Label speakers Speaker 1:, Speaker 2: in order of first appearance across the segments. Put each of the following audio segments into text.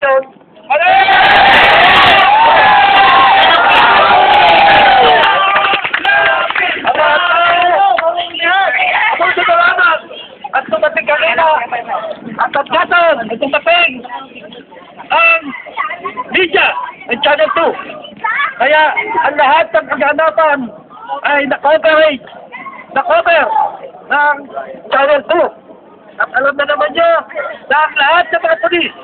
Speaker 1: eleksyon. At tumating kanina at tatgatan at tumating ang media ng Channel 2. Kaya ang lahat ng kaganapan ay na-cover ng Channel 2. At alam na naman nyo na ang lahat ng mga polis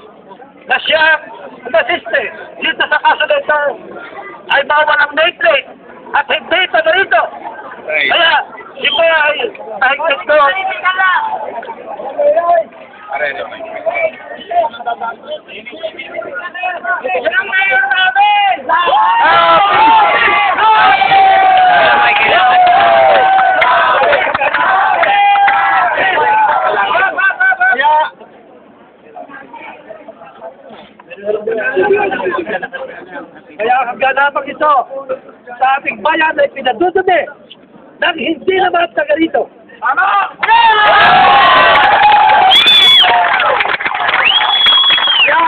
Speaker 1: na siyang umasiste dito sa kaso na ito ay mga walang nameplate at hindi taga-rito. Kaya ito ay tahigit ko. Kaya ang kaganapang ito sa ating bayan ay pinadudumi ng hindi naman taga rito. Tama! Kaya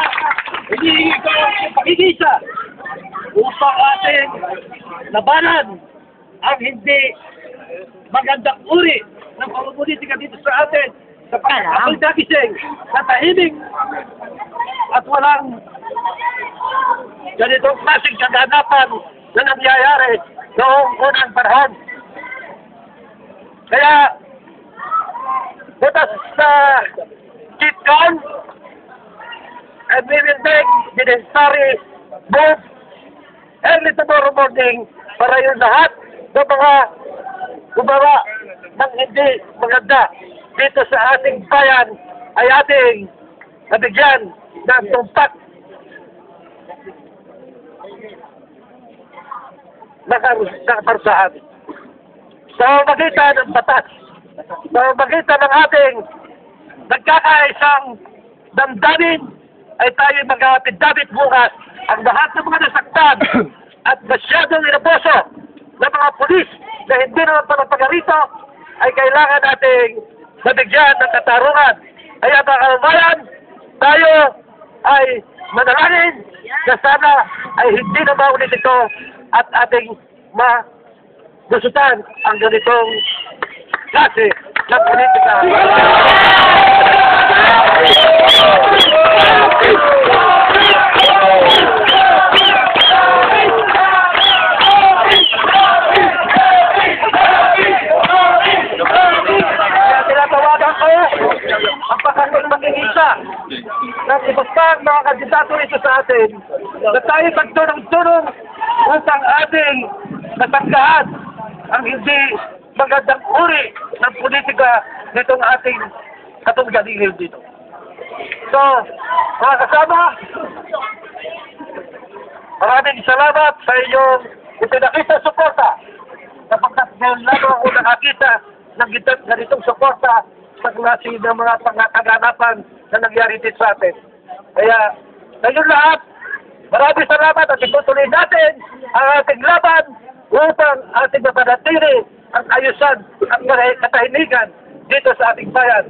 Speaker 1: hinihingi ko ang pakikisa upang ating labanan ang hindi magandang uri ng pamumulitika dito sa atin sa pagkakasing na tahimik at walang ganitong klaseng kaganapan na nangyayari noong unang panahon. Kaya, butas sa keep calm and we will make the necessary move early tomorrow morning para yung lahat ng mga gumawa ng hindi maganda dito sa ating bayan ay ating nabigyan ng tumpak nakaparusahan. Sa magitan ng batas, sa magitan ng ating nagkakaisang damdamin ay tayo mag-apid-dabit bukas ang lahat ng mga nasaktan at masyadong inaboso ng mga pulis na hindi naman panapagarito ay kailangan nating nabigyan ng katarungan. Kaya mga kababayan, tayo ay manalangin na sana ay hindi na maulit ito at ating magustuhan ang ganitong klase ng politika. Tinatawagan ko ang pakikisa ng iba pang mga kandidato ito sa atin na tayo pagtunong-tunong upang ating natanggahan ang hindi magandang uri ng politika nitong ating katunggalingin dito. So, mga kasama, maraming salamat sa inyong ipinakita suporta sapagkat ngayon lang ako nakakita ng ganitong suporta sa klase ng mga kaganapan na nangyari dito sa atin. Kaya, sa inyo lahat, maraming salamat at itutuloy natin ang ating laban upang ating mapanatili ang ayusan at katahimikan dito sa ating bayan.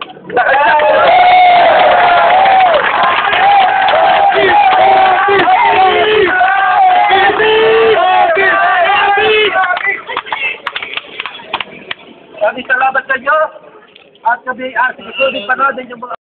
Speaker 1: Maraming salamat sa inyo at kami panoodin yung mga